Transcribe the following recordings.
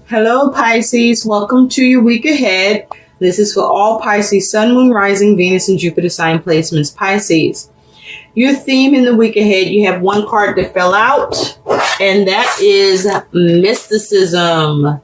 Hello Pisces, welcome to your week ahead. This is for all Pisces, Sun, Moon, Rising, Venus, and Jupiter sign placements. Pisces, your theme in the week ahead, you have one card that fell out, and that is mysticism.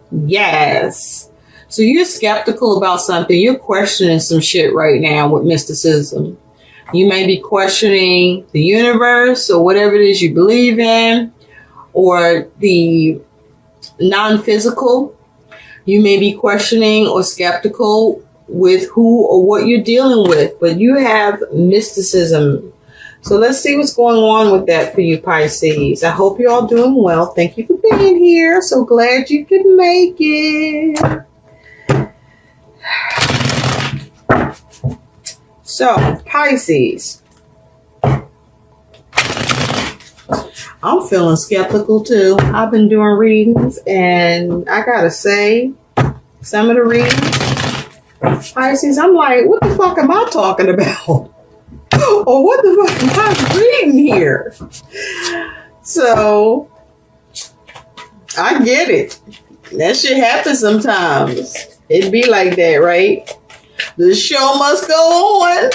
Yes. So you're skeptical about something. You're questioning some shit right now with mysticism. You may be questioning the universe or whatever it is you believe in, or the non-physical. You may be questioning or skeptical with who or what you're dealing with, but you have mysticism. So let's see what's going on with that for you, Pisces. I hope you're all doing well. Thank you for being here. So glad you could make it. So, Pisces, I'm feeling skeptical too. I've been doing readings, and I gotta say, some of the readings, Pisces, I'm like, what the fuck am I talking about? Or what the fuck am I reading here? So, I get it. That shit happens sometimes. It be like that, right? The show must go on.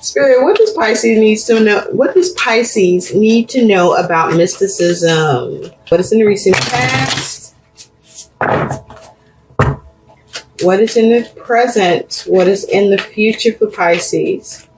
Spirit, what does Pisces needs to know? What does Pisces need to know about mysticism? What is in the recent past? What is in the present? What is in the future for Pisces?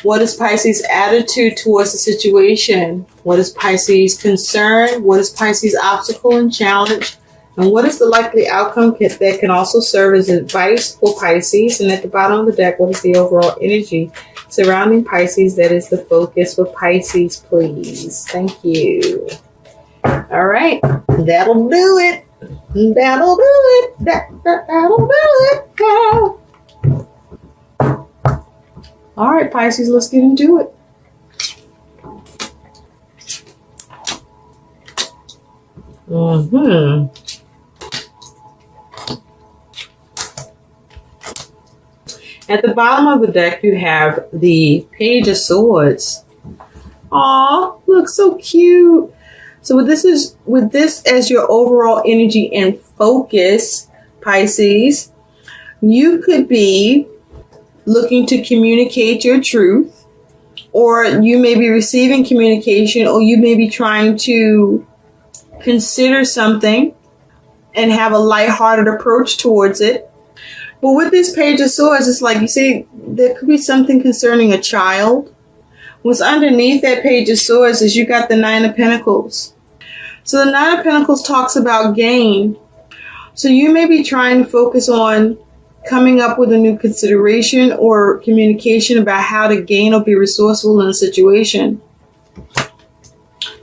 What is Pisces' attitude towards the situation? What is Pisces' concern? What is Pisces' obstacle and challenge? And what is the likely outcome that can also serve as advice for Pisces? And at the bottom of the deck, what is the overall energy surrounding Pisces that is the focus for Pisces, please? Thank you. All right. That'll do it. That'll do it. That'll do it, girl. All right, Pisces, let's get into it. At the bottom of the deck, you have the Page of Swords. Aw, look so cute. So with this as your overall energy and focus, Pisces, you could be looking to communicate your truth, or you may be receiving communication, or you may be trying to consider something and have a lighthearted approach towards it. But with this Page of Swords, it's like you say, there could be something concerning a child. What's underneath that Page of Swords is you got the Nine of Pentacles. So the Nine of Pentacles talks about gain. So you may be trying to focus on coming up with a new consideration or communication about how to gain or be resourceful in a situation.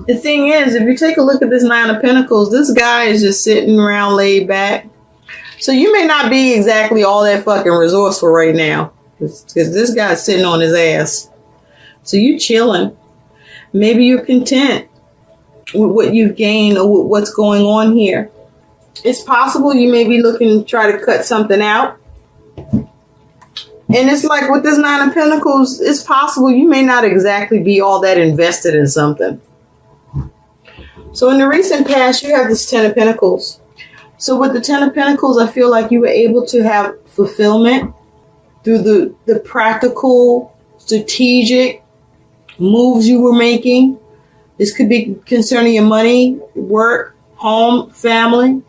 The thing is, if you take a look at this Nine of Pentacles, this guy is just sitting around laid back. So you may not be exactly all that fucking resourceful right now, because this guy's sitting on his ass. So you chilling. Maybe you're content with what you've gained or with what's going on here. It's possible you may be looking to try to cut something out. And it's like with this Nine of Pentacles, it's possible you may not exactly be all that invested in something. So in the recent past, you have this Ten of Pentacles. So with the Ten of Pentacles, I feel like you were able to have fulfillment through the practical, strategic moves you were making. This could be concerning your money, work, home, family.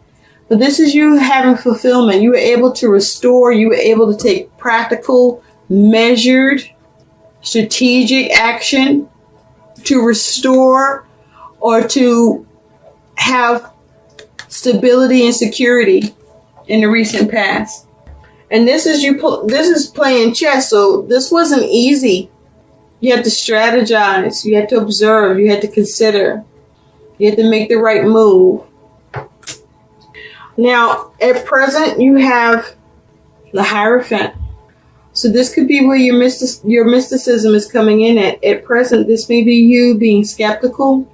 But this is you having fulfillment. You were able to restore. You were able to take practical, measured, strategic action to restore or to have stability and security in the recent past. And this is playing chess, so this wasn't easy. You had to strategize, you had to observe, you had to consider, you had to make the right move. Now, at present, you have the Hierophant. So this could be where your mysticism is coming in at. At present, this may be you being skeptical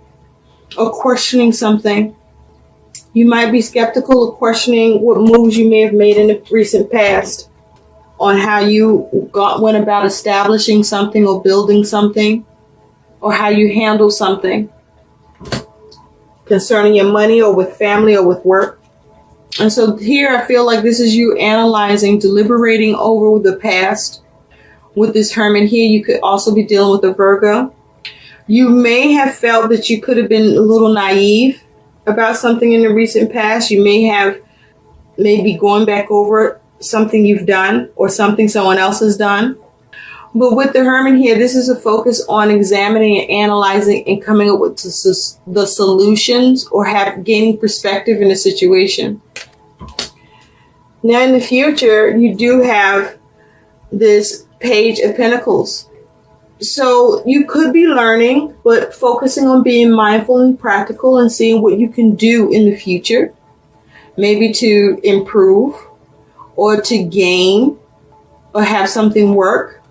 or questioning something. You might be skeptical or questioning what moves you may have made in the recent past on how you went about establishing something or building something, or how you handle something. concerning your money or with family or with work. And so here I feel like this is you analyzing, deliberating over the past. With this Hermit here, you could also be dealing with a Virgo. You may have felt that you could have been a little naive about something in the recent past. You may have maybe going back over something you've done or something someone else has done. But with the Hermit here, this is a focus on examining and analyzing and coming up with the solutions or gaining perspective in a situation. Now in the future, you do have this Page of Pentacles. So you could be learning, but focusing on being mindful and practical and seeing what you can do in the future, maybe to improve or to gain or have something work.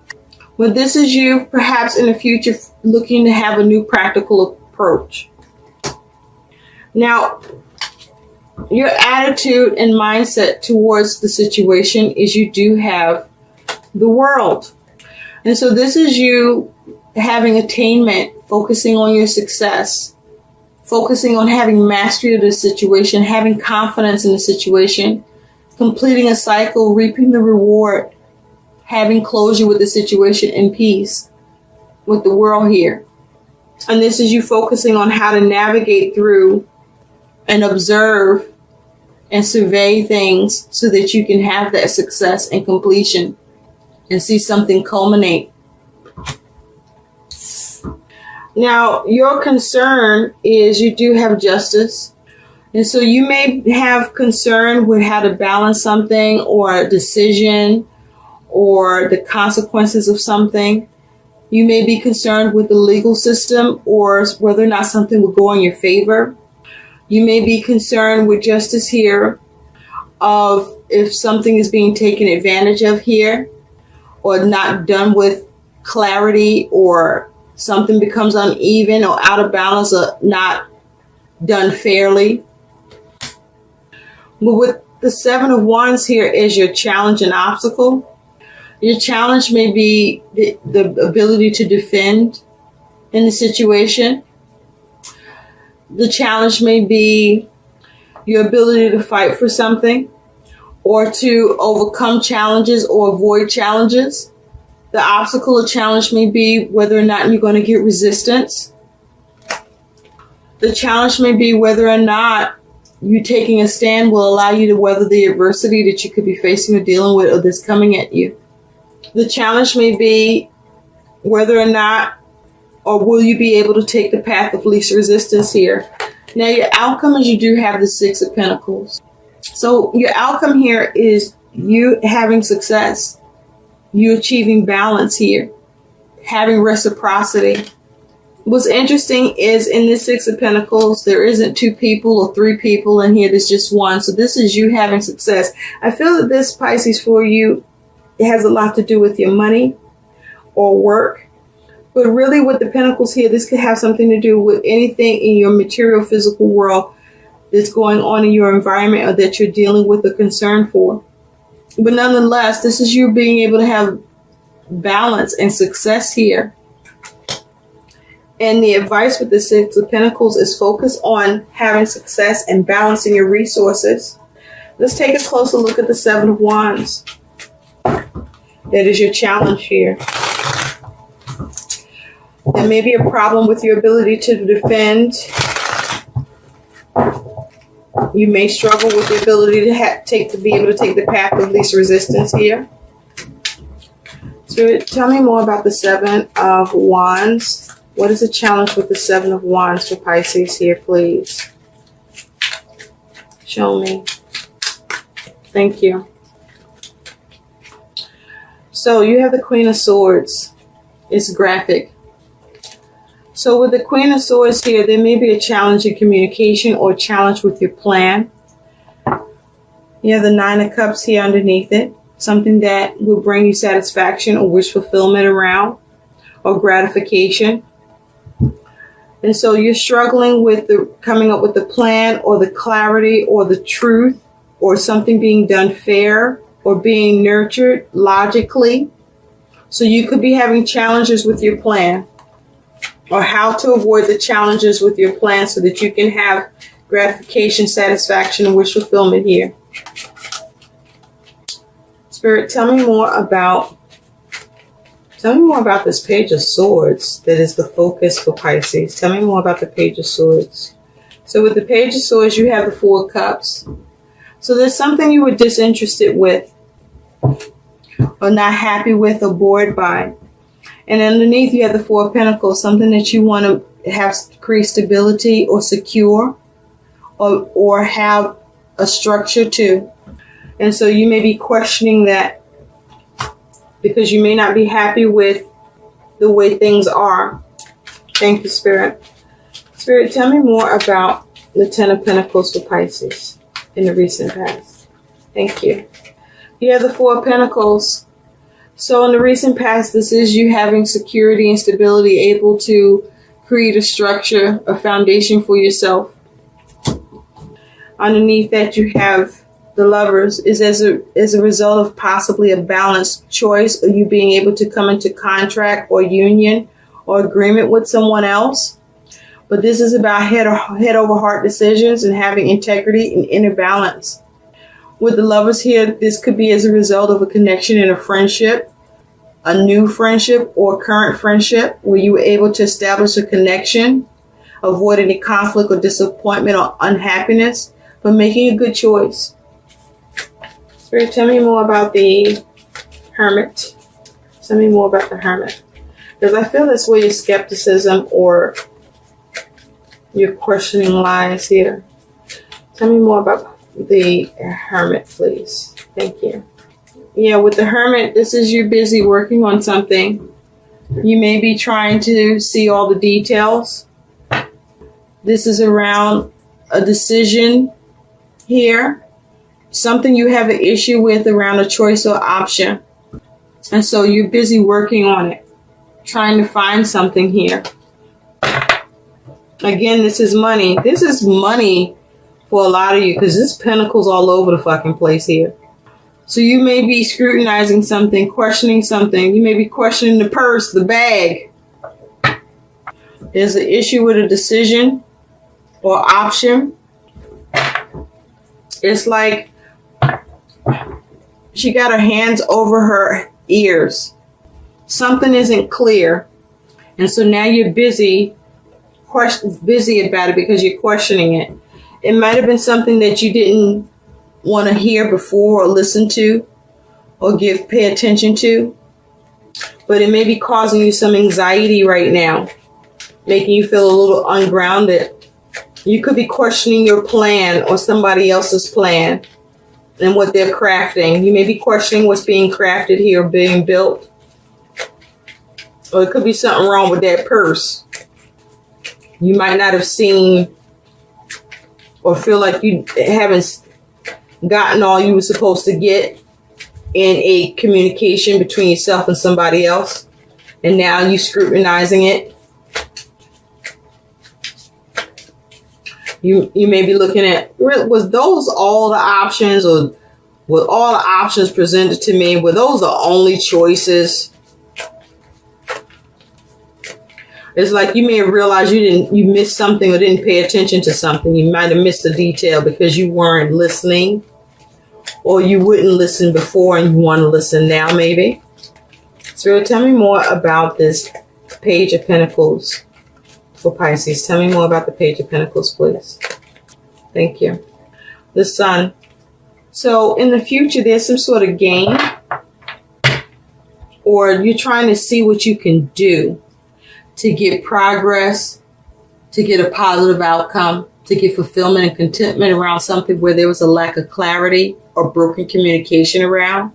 But this is you perhaps in the future looking to have a new practical approach. Now, your attitude and mindset towards the situation is you do have the World. And so this is you having attainment, focusing on your success, focusing on having mastery of the situation, having confidence in the situation, completing a cycle, reaping the reward, having closure with the situation in peace with the World here. And this is you focusing on how to navigate through and observe and survey things so that you can have that success and completion and see something culminate. Now, your concern is you do have justice. And so you may have concern with how to balance something or a decision or the consequences of something. You may be concerned with the legal system or whether or not something will go in your favor. You may be concerned with justice here of if something is being taken advantage of here, or not done with clarity, or something becomes uneven or out of balance or not done fairly. But with the Seven of Wands here is your challenge and obstacle. Your challenge may be the ability to defend in the situation. The challenge may be your ability to fight for something, or to overcome challenges or avoid challenges. The obstacle or challenge may be whether or not you're going to get resistance. The challenge may be whether or not you taking a stand will allow you to weather the adversity that you could be facing or dealing with or that's coming at you. The challenge may be whether or not or will you be able to take the path of least resistance here. Now your outcome is you do have the Six of Pentacles. So your outcome here is you having success, you achieving balance here, having reciprocity. What's interesting is in this Six of Pentacles, there isn't two people or three people in here. There's just one. So this is you having success. I feel that this Pisces for you, it has a lot to do with your money or work. But really with the Pentacles here, this could have something to do with anything in your material physical world that's going on in your environment or that you're dealing with or concerned for. But nonetheless, this is you being able to have balance and success here. And the advice with the Six of Pentacles is focus on having success and balancing your resources. Let's take a closer look at the Seven of Wands. That is your challenge here. There may be a problem with your ability to defend. You may struggle with the ability to be able to take the path of least resistance here. So tell me more about the Seven of Wands. What is the challenge with the Seven of Wands for Pisces here, please? Show me. Thank you. So you have the Queen of Swords. It's graphic. So with the Queen of Swords here, there may be a challenge in communication or a challenge with your plan. You have the Nine of Cups here underneath it. Something that will bring you satisfaction or wish fulfillment around or gratification. And so you're struggling with coming up with the plan or the clarity or the truth or something being done fair or being nurtured logically. So you could be having challenges with your plan. or how to avoid the challenges with your plan so that you can have gratification, satisfaction, and wish fulfillment here. Spirit, tell me more about this Page of Swords that is the focus for Pisces. Tell me more about the Page of Swords. So with the Page of Swords, you have the Four of Cups. So there's something you were disinterested with, or not happy with, or bored by. And underneath you have the Four of Pentacles, something that you want to have create stability or secure, or have a structure to. And so you may be questioning that because you may not be happy with the way things are. Thank you, Spirit. Spirit, tell me more about the Ten of Pentacles for Pisces in the recent past. Thank you. You have the Four of Pentacles. So in the recent past, this is you having security and stability, able to create a structure, a foundation for yourself. Underneath that, you have the Lovers, is as a result of possibly a balanced choice, or you being able to come into contract or union or agreement with someone else. But this is about head over heart decisions and having integrity and inner balance. With the Lovers here, this could be as a result of a connection in a friendship, a new friendship or current friendship, where you were able to establish a connection, avoid any conflict or disappointment or unhappiness, but making a good choice. Spirit, tell me more about the Hermit. Tell me more about the Hermit. Because I feel that's where your skepticism or your questioning lies here. Tell me more about the Hermit, please. Thank you. Yeah, with the Hermit, this is you busy working on something. You may be trying to see all the details. This is around a decision here. Something you have an issue with around a choice or option. And so you're busy working on it, trying to find something here. Again, this is money. This is money for a lot of you because this Pentacles all over the fucking place here. So you may be scrutinizing something, questioning something. You may be questioning the purse, the bag. There's an issue with a decision or option. It's like she got her hands over her ears. Something isn't clear. And so now you're busy about it because you're questioning it. It might have been something that you didn't want to hear before or listen to or pay attention to. But it may be causing you some anxiety right now, making you feel a little ungrounded. You could be questioning your plan or somebody else's plan and what they're crafting. You may be questioning what's being crafted here, being built. Or it could be something wrong with that purse. You might not have seen or feel like you haven't gotten all you were supposed to get in a communication between yourself and somebody else. And now you're scrutinizing it. You may be looking at, was those all the options, or were all the options presented to me? Were those the only choices? It's like you may have realized you missed something or didn't pay attention to something. You might have missed a detail because you weren't listening, or you wouldn't listen before and you want to listen now maybe. So tell me more about this Page of Pentacles for Pisces. Tell me more about the Page of Pentacles, please. Thank you. The Sun. So in the future, there's some sort of game, or you're trying to see what you can do to get progress, to get a positive outcome, to get fulfillment and contentment around something where there was a lack of clarity or broken communication around.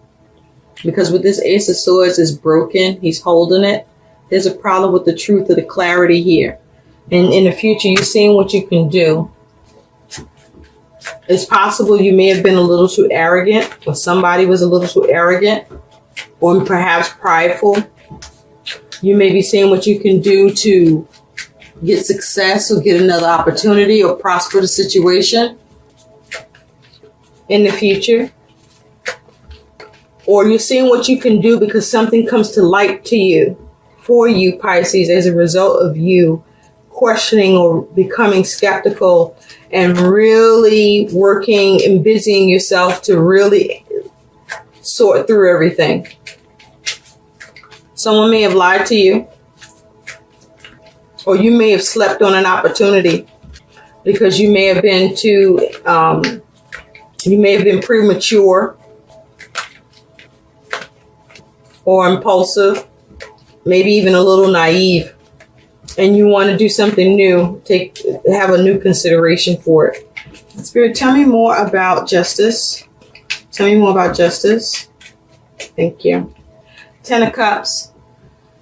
Because with this Ace of Swords is broken, he's holding it. There's a problem with the truth of the clarity here. And in the future, you're seeing what you can do. It's possible you may have been a little too arrogant, or somebody was a little too arrogant, or perhaps prideful. You may be seeing what you can do to get success or get another opportunity or prosper the situation in the future. Or you're seeing what you can do because something comes to light to you for you, Pisces, as a result of you questioning or becoming skeptical and really working and busying yourself to really sort through everything. Someone may have lied to you, or you may have slept on an opportunity because you may have been premature or impulsive, maybe even a little naive, and you want to do something new, have a new consideration for it. Spirit, tell me more about justice. Tell me more about justice. Thank you. 10 of Cups.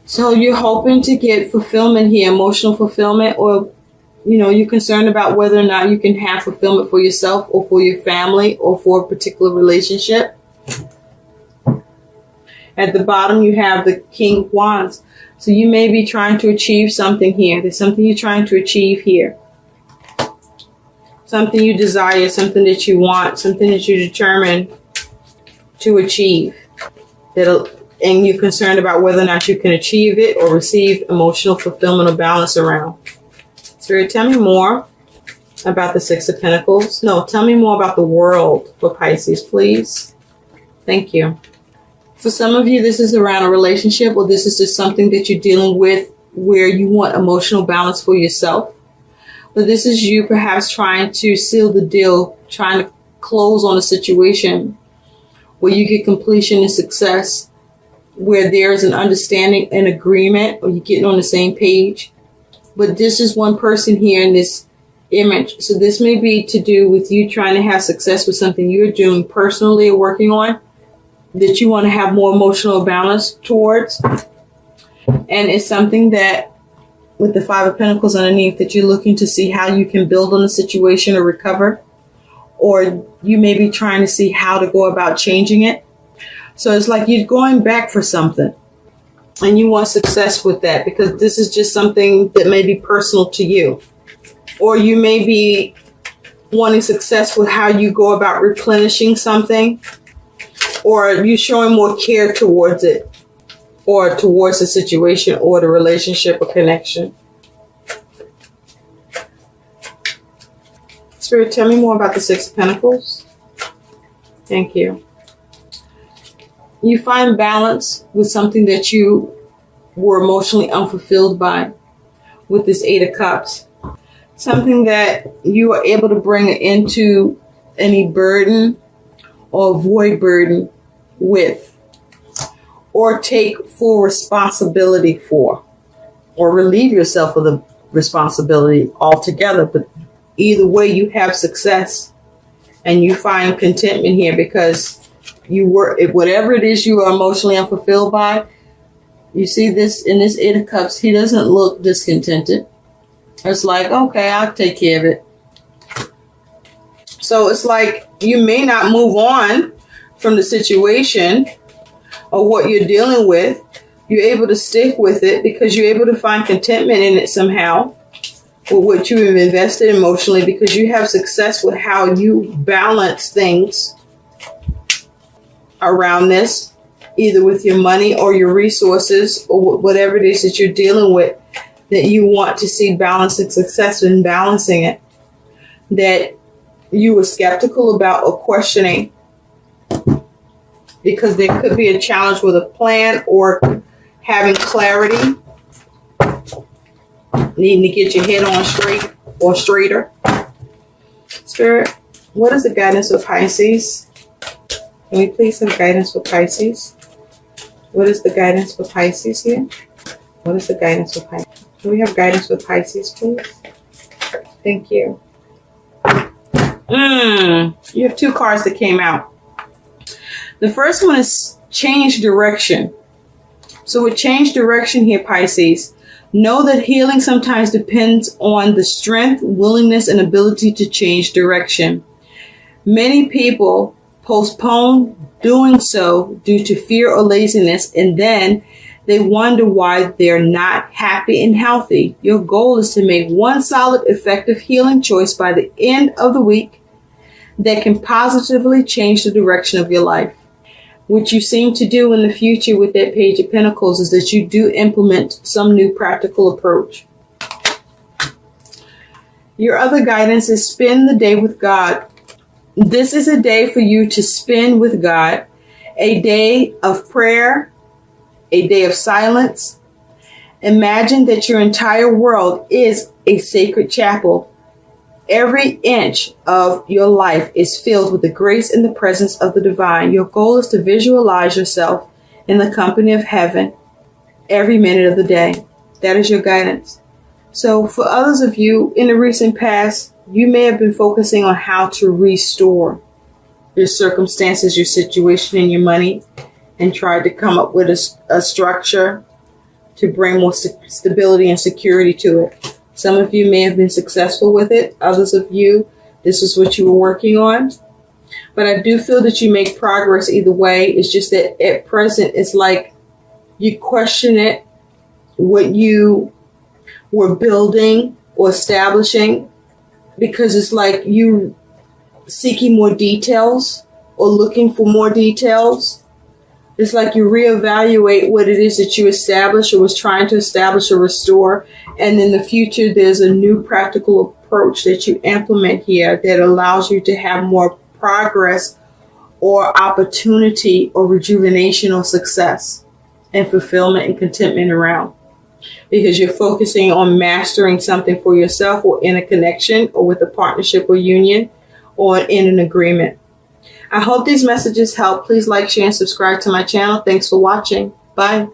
So you're hoping to get fulfillment here, emotional fulfillment, or, you're concerned about whether or not you can have fulfillment for yourself or for your family or for a particular relationship. At the bottom, you have the King of Wands. So you may be trying to achieve something here. There's something you're trying to achieve here. Something you desire, something that you want, something that you're determined to achieve. And you're concerned about whether or not you can achieve it or receive emotional fulfillment or balance around. Spirit, tell me more about the Six of Pentacles. No, tell me more about the world for Pisces, please. Thank you. For some of you, this is around a relationship, or this is just something that you're dealing with where you want emotional balance for yourself. But this is you perhaps trying to seal the deal, trying to close on a situation where you get completion and success, where there's an understanding and agreement, or you're getting on the same page. But this is one person here in this image. So this may be to do with you trying to have success with something you're doing personally or working on, that you want to have more emotional balance towards. And it's something that, with the Five of Pentacles underneath, that you're looking to see how you can build on the situation or recover. Or you may be trying to see how to go about changing it. So it's like you're going back for something and you want success with that, because this is just something that may be personal to you. Or you may be wanting success with how you go about replenishing something, or you showing more care towards it, or towards the situation or the relationship or connection. Spirit, tell me more about the Six of Pentacles. Thank you. You find balance with something that you were emotionally unfulfilled by, with this Eight of Cups. Something that you are able to bring into any burden or avoid burden with, or take full responsibility for, or relieve yourself of the responsibility altogether. But either way, you have success and you find contentment here, because you were, whatever it is you are emotionally unfulfilled by. You see this in this Eight of Cups, he doesn't look discontented. It's like, okay, I'll take care of it. So it's like you may not move on from the situation or what you're dealing with. You're able to stick with it because you're able to find contentment in it somehow, with what you have invested emotionally, because you have success with how you balance things around this, either with your money or your resources or whatever it is that you're dealing with, that you want to see balance and success in balancing it, that you were skeptical about or questioning, because there could be a challenge with a plan or having clarity, needing to get your head on straight or straighter. Spirit, what is the guidance of Pisces? Can we please have guidance for Pisces? What is the guidance for Pisces here? What is the guidance for Pisces? Can we have guidance for Pisces, please? Thank you. You have two cards that came out. The first one is change direction. So with change direction here, Pisces, know that healing sometimes depends on the strength, willingness, and ability to change direction. Many people postpone doing so due to fear or laziness, and then they wonder why they're not happy and healthy. Your goal is to make one solid, effective healing choice by the end of the week that can positively change the direction of your life. What you seem to do in the future with that Page of Pentacles is that you do implement some new practical approach. Your other guidance is spend the day with God. This is a day for you to spend with God, a day of prayer, a day of silence. Imagine that your entire world is a sacred chapel. Every inch of your life is filled with the grace and the presence of the divine. Your goal is to visualize yourself in the company of heaven every minute of the day. That is your guidance. So for others of you in the recent past, you may have been focusing on how to restore your circumstances, your situation, and your money, and tried to come up with a structure to bring more stability and security to it. Some of you may have been successful with it. Others of you, this is what you were working on. But I do feel that you make progress either way. It's just that at present, it's like you question it, what you were building or establishing, because it's like you seeking more details or looking for more details. It's like you reevaluate what it is that you established or was trying to establish or restore. And in the future, there's a new practical approach that you implement here that allows you to have more progress or opportunity or rejuvenation or success and fulfillment and contentment around. Because you're focusing on mastering something for yourself or in a connection or with a partnership or union or in an agreement. I hope these messages help. Please like, share, and subscribe to my channel. Thanks for watching. Bye.